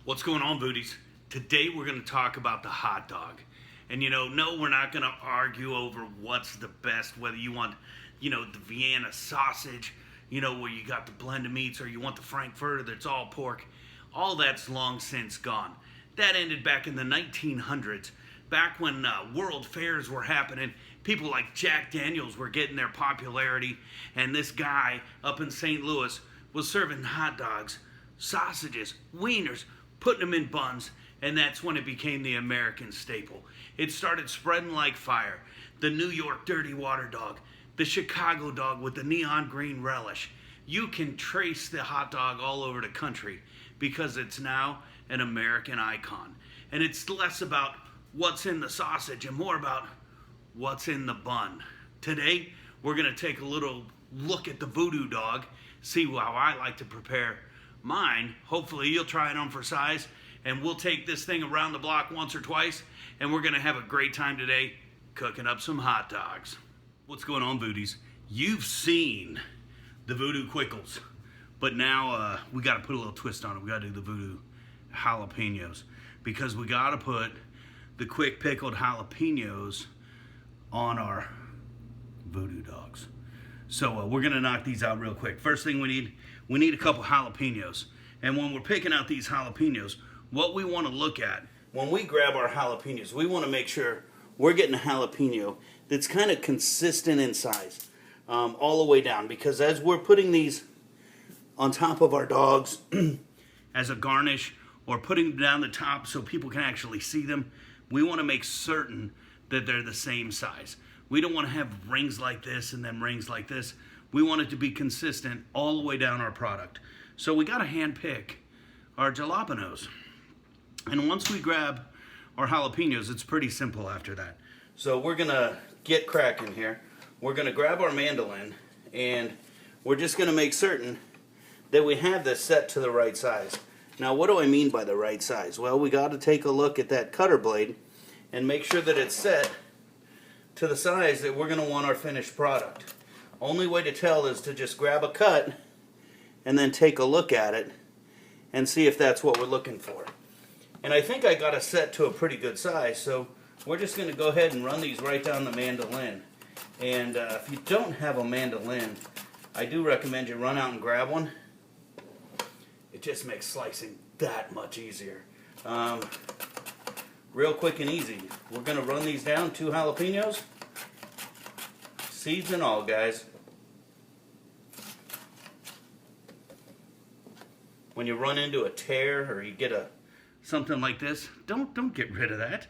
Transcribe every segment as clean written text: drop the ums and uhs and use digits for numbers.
What's going on, Voodies? Today we're going to talk about the hot dog. And no, we're not going to argue over what's the best, whether you want, the Vienna sausage, where you got the blend of meats, or you want the Frankfurter that's all pork. All that's long since gone. That ended back in the 1900s, back when world fairs were happening. People like Jack Daniels were getting their popularity, and this guy up in St. Louis was serving hot dogs, sausages, wieners, putting them in buns, and that's when it became the American staple. It started spreading like fire. The New York dirty water dog, the Chicago dog with the neon green relish. You can trace the hot dog all over the country because it's now an American icon. And it's less about what's in the sausage and more about what's in the bun. Today, we're gonna take a little look at the VooDoo dog, see how I like to prepare mine. Hopefully you'll try it on for size, and we'll take this thing around the block once or twice, and we're gonna have a great time today cooking up some hot dogs. What's going on, Voodies? You've seen the VooDoo Quickles, but now we gotta put a little twist on it. We gotta do the VooDoo Jalapenos, because we gotta put the quick pickled jalapenos on our VooDoo Dogs. So we're gonna knock these out real quick. First thing we need a couple jalapenos. And when we're picking out these jalapenos, what we wanna look at, when we grab our jalapenos, we wanna make sure we're getting a jalapeno that's kind of consistent in size, all the way down. Because as we're putting these on top of our dogs as a garnish, or putting them down the top so people can actually see them, we wanna make certain that they're the same size. We don't want to have rings like this and then rings like this. We want it to be consistent all the way down our product. So we got to hand pick our jalapenos. And once we grab our jalapenos, it's pretty simple after that. So we're going to get cracking here. We're going to grab our mandolin, and we're just going to make certain that we have this set to the right size. Now, what do I mean by the right size? Well, we got to take a look at that cutter blade and make sure that it's set to the size that we're going to want our finished product. Only way to tell is to just grab a cut and then take a look at it and see if that's what we're looking for. And I think I got it set to a pretty good size, so we're just going to go ahead and run these right down the mandolin. And if you don't have a mandolin, I do recommend you run out and grab one. It just makes slicing that much easier. Real quick and easy. We're going to run these down, 2 jalapenos, seeds and all, guys. When you run into a tear or you get something like this, don't get rid of that.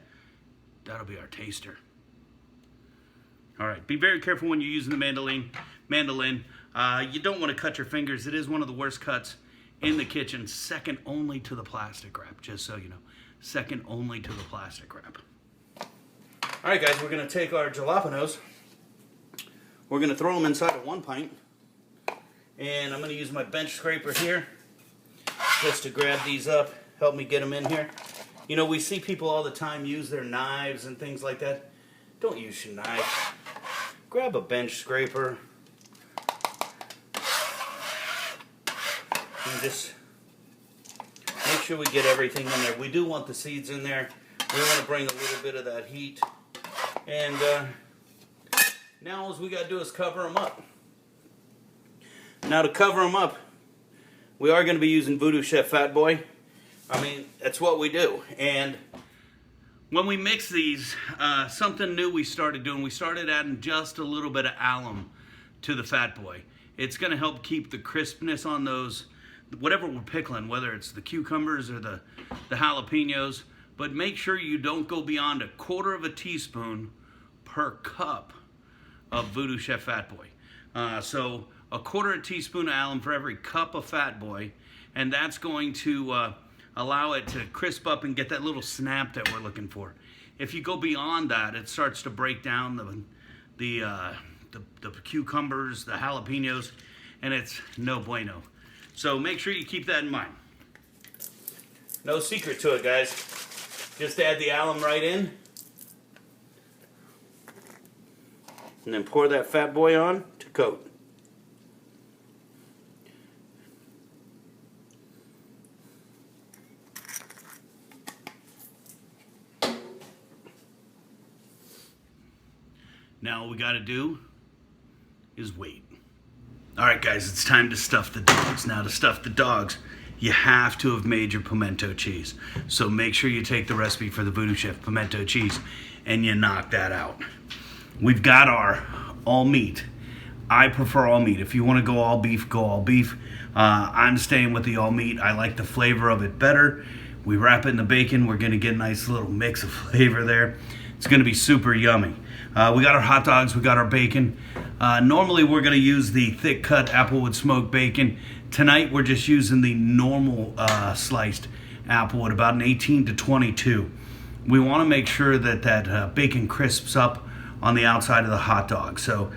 That'll be our taster. All right, be very careful when you're using the mandolin. You don't want to cut your fingers. It is one of the worst cuts in the kitchen, second only to the plastic wrap, just so you know. Second only to the plastic wrap. Alright guys, we're going to take our jalapenos. We're going to throw them inside of 1 pint. And I'm going to use my bench scraper here just to grab these up, help me get them in here. You know, we see people all the time use their knives and things like that. Don't use your knife. Grab a bench scraper. And just make sure we get everything in there. We do want the seeds in there. We want to bring a little bit of that heat. And now all we got to do is cover them up. Now to cover them up, we are going to be using VooDoo Chef Fat Boy. I mean, that's what we do. And when we mix these, something new we started doing, we started adding just a little bit of alum to the Fat Boy. It's going to help keep the crispness on those, whatever we're pickling, whether it's the cucumbers or the jalapenos, but make sure you don't go beyond 1/4 teaspoon per cup of VooDoo Chef Fat Boy. So 1/4 teaspoon of alum for every cup of Fat Boy, and that's going to allow it to crisp up and get that little snap that we're looking for. If you go beyond that, it starts to break down the cucumbers, the jalapenos, and it's no bueno. So make sure you keep that in mind. No secret to it, guys. Just add the alum right in. And then pour that Fat Boy on to coat. Now all we gotta do is wait. All right, guys, it's time to stuff the dogs. Now to stuff the dogs, you have to have made your pimento cheese. So make sure you take the recipe for the Voodoo Chef pimento cheese and you knock that out. We've got our all meat. I prefer all meat. If you want to go all beef, go all beef. I'm staying with the all meat. I like the flavor of it better. We wrap it in the bacon. We're going to get a nice little mix of flavor there. It's going to be super yummy. We got our hot dogs. We got our bacon. Normally we're going to use the thick cut applewood smoked bacon. Tonight we're just using the normal sliced applewood, about an 18 to 22. We want to make sure that that bacon crisps up on the outside of the hot dog. So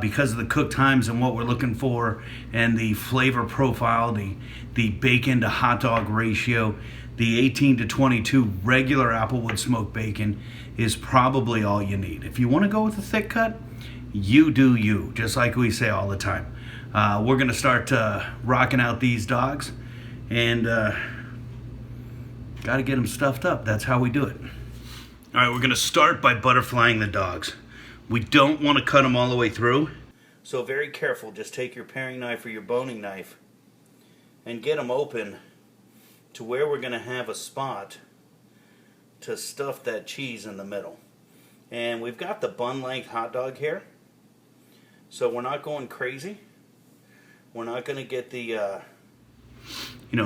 because of the cook times and what we're looking for and the flavor profile, the bacon to hot dog ratio, the 18 to 22 regular applewood smoked bacon is probably all you need. If you want to go with a thick cut, you do you, just like we say all the time. We're going to start rocking out these dogs and got to get them stuffed up. That's how we do it. All right, we're going to start by butterflying the dogs. We don't want to cut them all the way through. So very careful, just take your paring knife or your boning knife and get them open to where we're going to have a spot to stuff that cheese in the middle. And we've got the bun length hot dog here, so we're not going crazy. We're not going to get the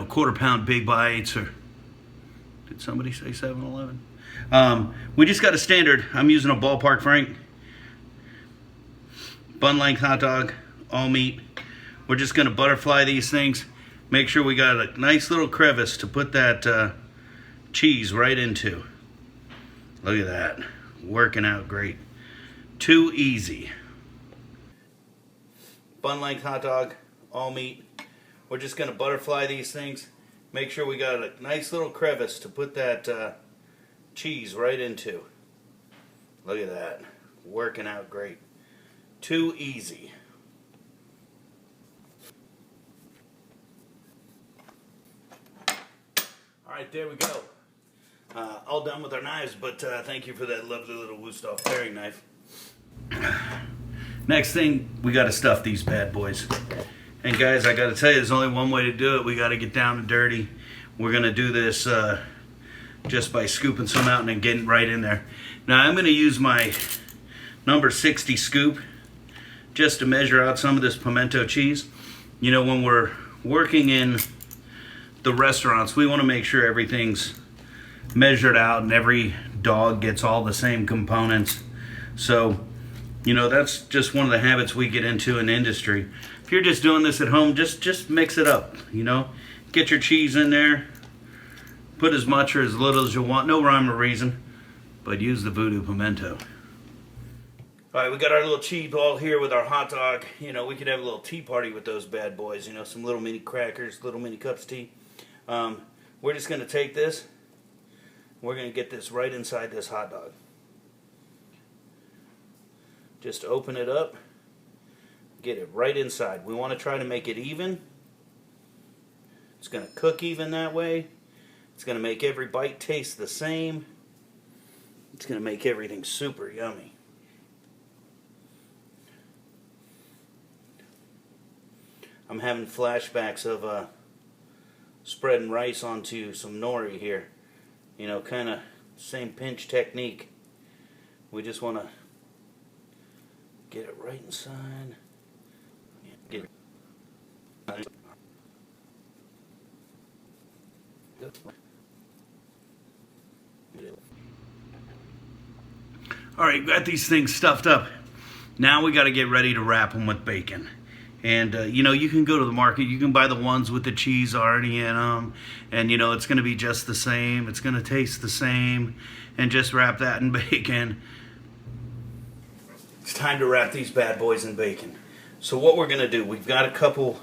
quarter pound big bites, or did somebody say 7-Eleven? We just got a standard, I'm using a Ballpark Frank bun length hot dog, all meat. We're just going to butterfly these things. Make sure we got a nice little crevice to put that cheese right into. Look at that. Working out great. Too easy. Bun length hot dog, all meat. We're just going to butterfly these things. Make sure we got a nice little crevice to put that cheese right into. Look at that. Working out great. Too easy. Alright, there we go. All done with our knives, but thank you for that lovely little Wusthof paring knife. Next thing, we got to stuff these bad boys. And guys, I got to tell you, there's only one way to do it. We got to get down and dirty. We're going to do this just by scooping some out and then getting right in there. Now, I'm going to use my number 60 scoop just to measure out some of this pimento cheese. You know, when we're working in the restaurants, we want to make sure everything's measured out and every dog gets all the same components. So, you know, that's just one of the habits we get into in the industry. If you're just doing this at home, just mix it up, you know. Get your cheese in there. Put as much or as little as you want. No rhyme or reason, but use the VooDoo pimento. All right, we got our little cheese ball here with our hot dog. You know, we could have a little tea party with those bad boys. You know, some little mini crackers, little mini cups of tea. We're just going to take this. We're going to get this right inside this hot dog. Just open it up. Get it right inside. We want to try to make it even. It's going to cook even that way. It's going to make every bite taste the same. It's going to make everything super yummy. I'm having flashbacks of spreading rice onto some nori here. You know, kind of same pinch technique. We just want to get it right inside. Get it. All right, got these things stuffed up. Now we got to get ready to wrap them with bacon. And, you know, you can go to the market. You can buy the ones with the cheese already in them. And, you know, it's going to be just the same. It's going to taste the same. And just wrap that in bacon. It's time to wrap these bad boys in bacon. So what we're going to do, we've got a couple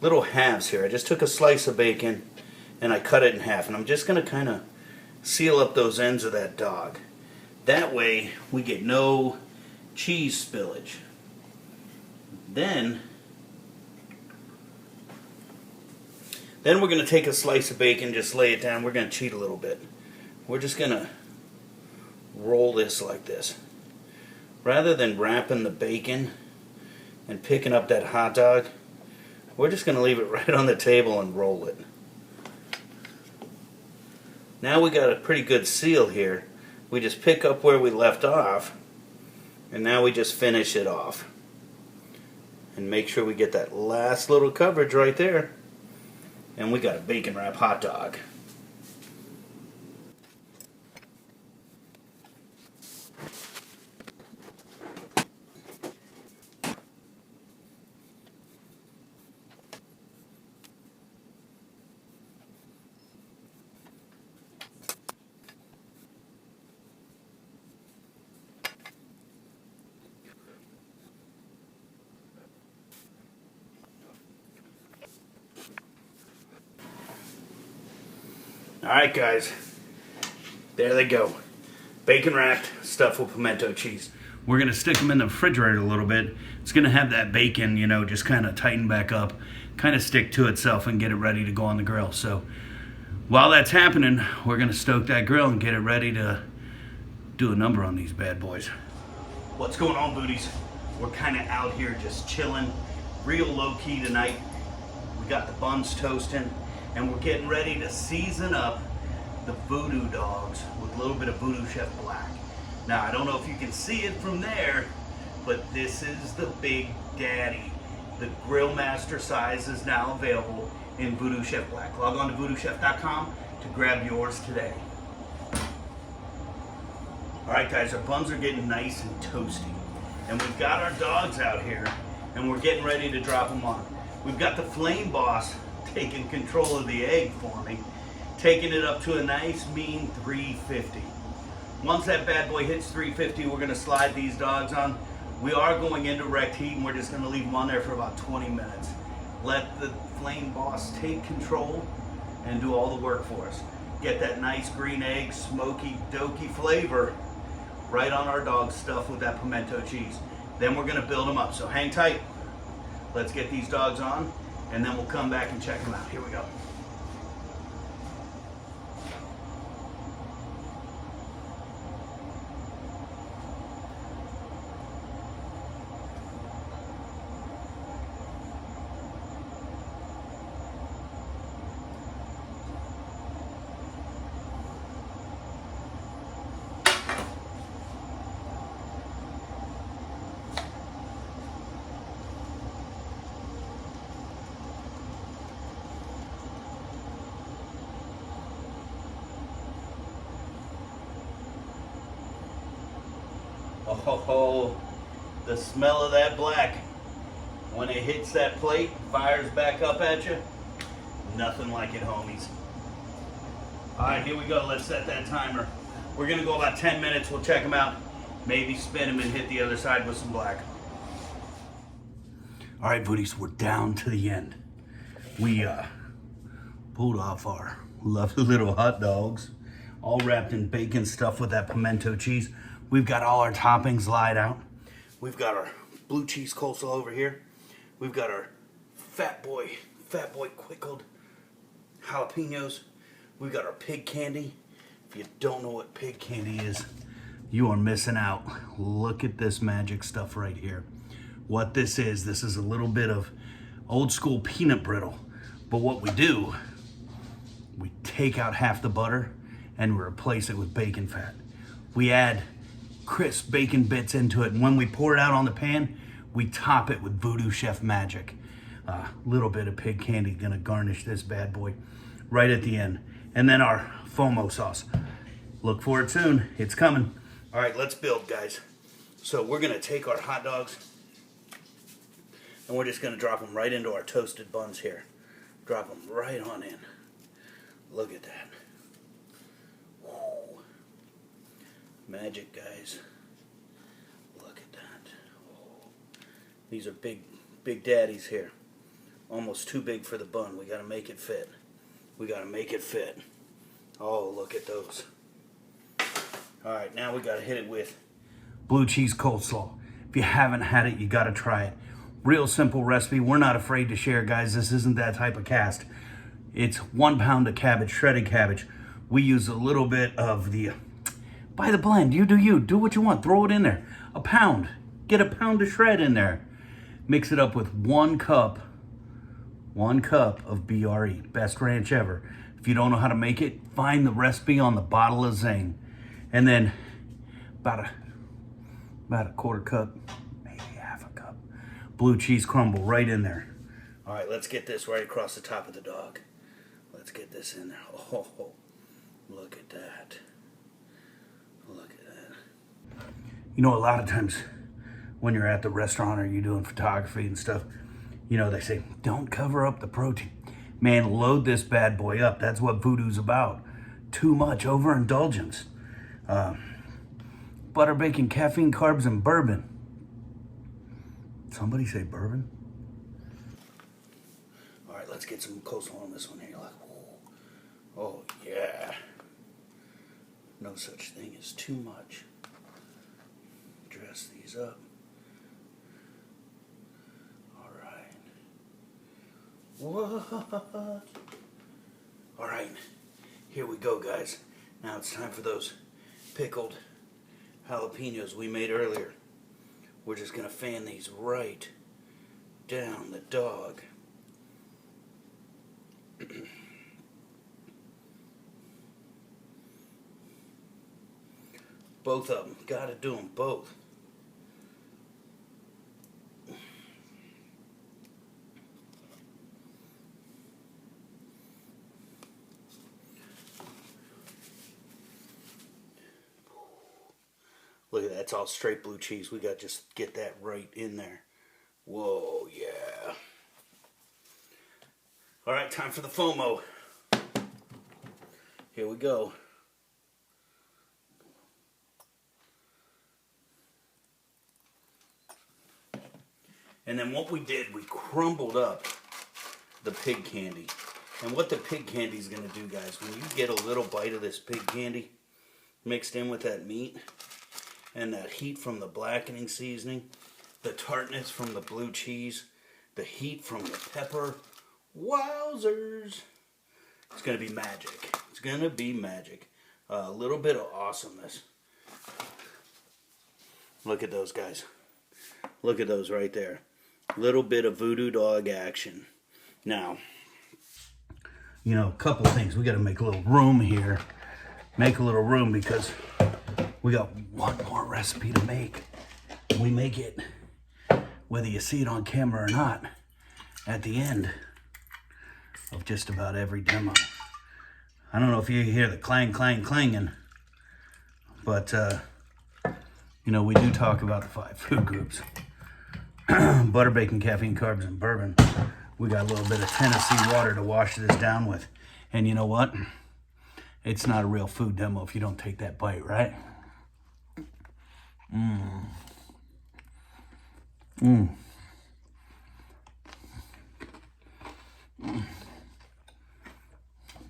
little halves here. I just took a slice of bacon and I cut it in half. And I'm just going to kind of seal up those ends of that dog. That way we get no cheese spillage. Then we're going to take a slice of bacon, just lay it down. We're going to cheat a little bit. We're just going to roll this like this. rather than wrapping the bacon and picking up that hot dog, we're just going to leave it right on the table and roll it. Now we got a pretty good seal here. We just pick up where we left off, and now we just finish it off. And make sure we get that last little coverage right there. And we got a bacon wrap hot dog. Alright guys, there they go. Bacon wrapped, stuffed with pimento cheese. We're going to stick them in the refrigerator a little bit. It's going to have that bacon, you know, just kind of tighten back up, kind of stick to itself and get it ready to go on the grill. So while that's happening, we're going to stoke that grill and get it ready to do a number on these bad boys. What's going on, Voodies? We're kind of out here just chilling, real low key tonight. We got the buns toasting, and we're getting ready to season up the VooDoo Dogs with a little bit of VooDoo Chef Black. Now, I don't know if you can see it from there, but this is the Big Daddy. The Grill Master size is now available in VooDoo Chef Black. Log on to VooDooChef.com to grab yours today. All right, guys, our buns are getting nice and toasty. And we've got our dogs out here, and we're getting ready to drop them on. We've got the Flame Boss taking control of the egg for me, taking it up to a nice mean 350. Once that bad boy hits 350, we're going to slide these dogs on. We are going into direct heat, and we're just going to leave them on there for about 20 minutes. Let the Flame Boss take control and do all the work for us. Get that nice green egg, smoky, dokey flavor right on our dog stuff with that pimento cheese. Then we're going to build them up. So hang tight. Let's get these dogs on, and then we'll come back and check them out. Here we go. Oh, the smell of that black. When it hits that plate, fires back up at you. Nothing like it, homies. All right, here we go. Let's set that timer. We're gonna go about 10 minutes. We'll check them out. Maybe spin them and hit the other side with some black. All right, Voodies, we're down to the end. We pulled off our lovely little hot dogs, all wrapped in bacon stuffed with that pimento cheese. We've got all our toppings laid out. We've got our blue cheese coleslaw over here. We've got our fat boy pickled jalapenos. We've got our pig candy. If you don't know what pig candy is, you are missing out. Look at this magic stuff right here. What this is a little bit of old school peanut brittle. But what we do, we take out half the butter and we replace it with bacon fat. We add crisp bacon bits into it, and when we pour it out on the pan, we top it with VooDoo Chef magic. A little bit of pig candy gonna garnish this bad boy right at the end. And then our FOMO sauce. Look for it soon, it's coming. All right, let's build, guys. So we're gonna take our hot dogs and we're just gonna drop them right into our toasted buns here. Drop them right on in. Look at that. Magic, guys. Look at that. Oh. These are big daddies here. Almost too big for the bun. We gotta make it fit. We gotta make it fit. Oh, look at those. Alright, now we gotta hit it with blue cheese coleslaw. If you haven't had it, you gotta try it. Real simple recipe. We're not afraid to share, guys. This isn't that type of cast. It's 1 pound of cabbage, shredded cabbage. We use a little bit of the... Buy the blend, you do what you want, throw it in there. A pound. Get a pound of shred in there. Mix it up with 1 cup of BRE, best ranch ever. If you don't know how to make it, find the recipe on the bottle of Zing. And then about a 1/4 cup, maybe 1/2 cup, blue cheese crumble right in there. All right, let's get this right across the top of the dog. Let's get this in there. Oh, look at that. Look at that. You know, a lot of times when you're at the restaurant or you're doing photography and stuff, you know, they say, don't cover up the protein. Man, load this bad boy up. That's what VooDoo's about. Too much overindulgence. Butter, bacon, caffeine, carbs, and bourbon. Somebody say bourbon? All right, let's get some coleslaw on this one here. Like, oh, yeah. No such thing as too much. Dress these up. All right. What? All right, here we go, guys. Now it's time for those pickled jalapenos we made earlier. We're just gonna fan these right down the dog. Both of them. Gotta do them both. Look at that. It's all straight blue cheese. We got to just get that right in there. Whoa, yeah. All right, time for the FOMO. Here we go. And then what we did, we crumbled up the pig candy. And what the pig candy is going to do, guys, when you get a little bite of this pig candy mixed in with that meat and that heat from the blackening seasoning, the tartness from the blue cheese, the heat from the pepper, wowzers. It's going to be magic. It's going to be magic. A little bit of awesomeness. Look at those, guys. Look at those right there. Little bit of VooDoo dog action. Now, you know, a couple of things. We got to make a little room here. Make a little room because we got one more recipe to make. We make it, whether you see it on camera or not, at the end of just about every demo. I don't know if you hear the clang, clang, clanging, but, you know, we do talk about the 5 food groups. Butter, bacon, caffeine, carbs, and bourbon. We got a little bit of Tennessee water to wash this down with. And you know what? It's not a real food demo if you don't take that bite, right?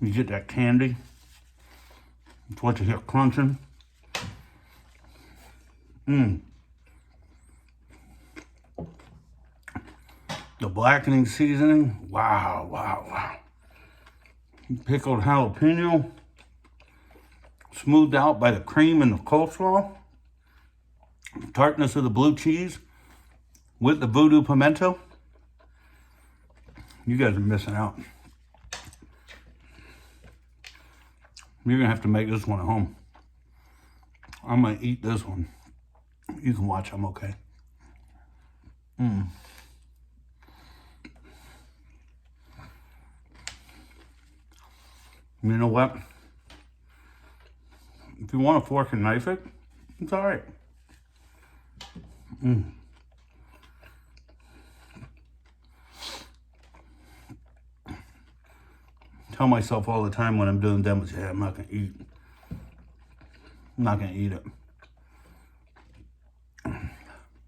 You get that candy. It's what you hear crunching. The blackening seasoning. Wow, wow, wow. Pickled jalapeno. Smoothed out by the cream and the coleslaw. The tartness of the blue cheese with the VooDoo pimento. You guys are missing out. You're gonna have to make this one at home. I'm gonna eat this one. You can watch, I'm okay. You know what? If you want a fork and knife it, it's all right. Tell myself all the time when I'm doing demos, yeah, I'm not gonna eat. I'm not gonna eat it.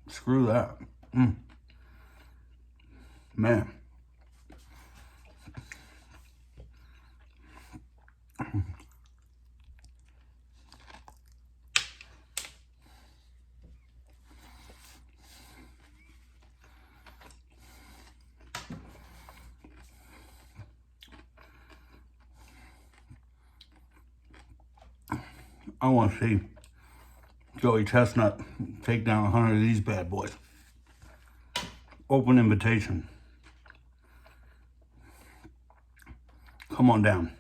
Screw that. Man. I want to see Joey Chestnut take down 100 of these bad boys. Open invitation. Come on down.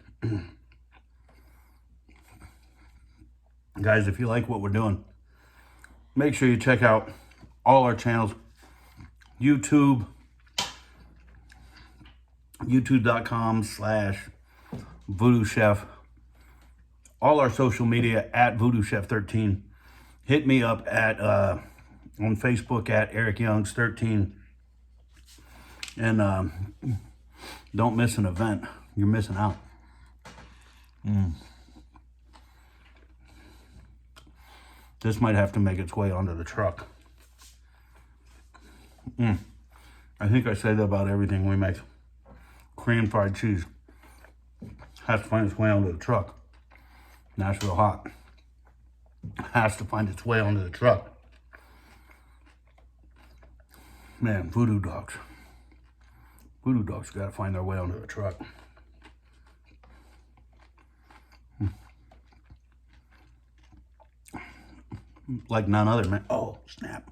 Guys, if you like what we're doing, make sure you check out all our channels. YouTube, youtube.com/VooDoo Chef. All our social media at VooDoo Chef 13. Hit me up at on Facebook at Eric Youngs 13. And don't miss an event. You're missing out. This might have to make its way onto the truck. I think I say that about everything we make. Korean fried cheese has to find its way onto the truck. Nashville hot has to find its way onto the truck. Man, VooDoo Dogs. VooDoo Dogs got to find their way onto the truck. Like none other, man. Oh, snap.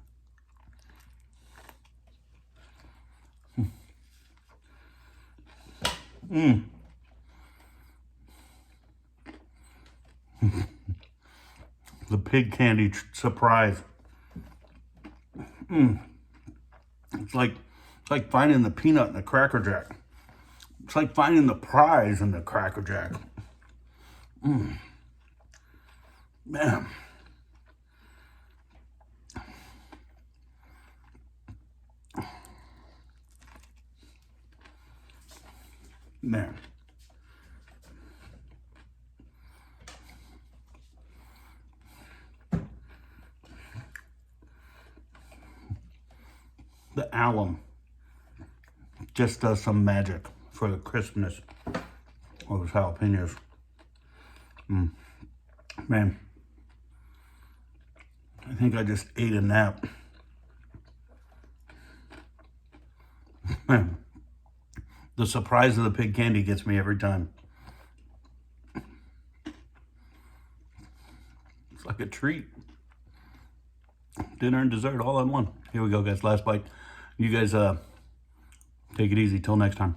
The pig candy surprise. It's like finding the peanut in the Cracker Jack. It's like finding the prize in the Cracker Jack. Man. Man. The alum just does some magic for the crispness of those jalapenos. Man, I think I just ate a nap. Man, the surprise of the pig candy gets me every time. It's like a treat. Dinner and dessert all in one. Here we go, guys. Last bite. You guys take it easy. Till next time.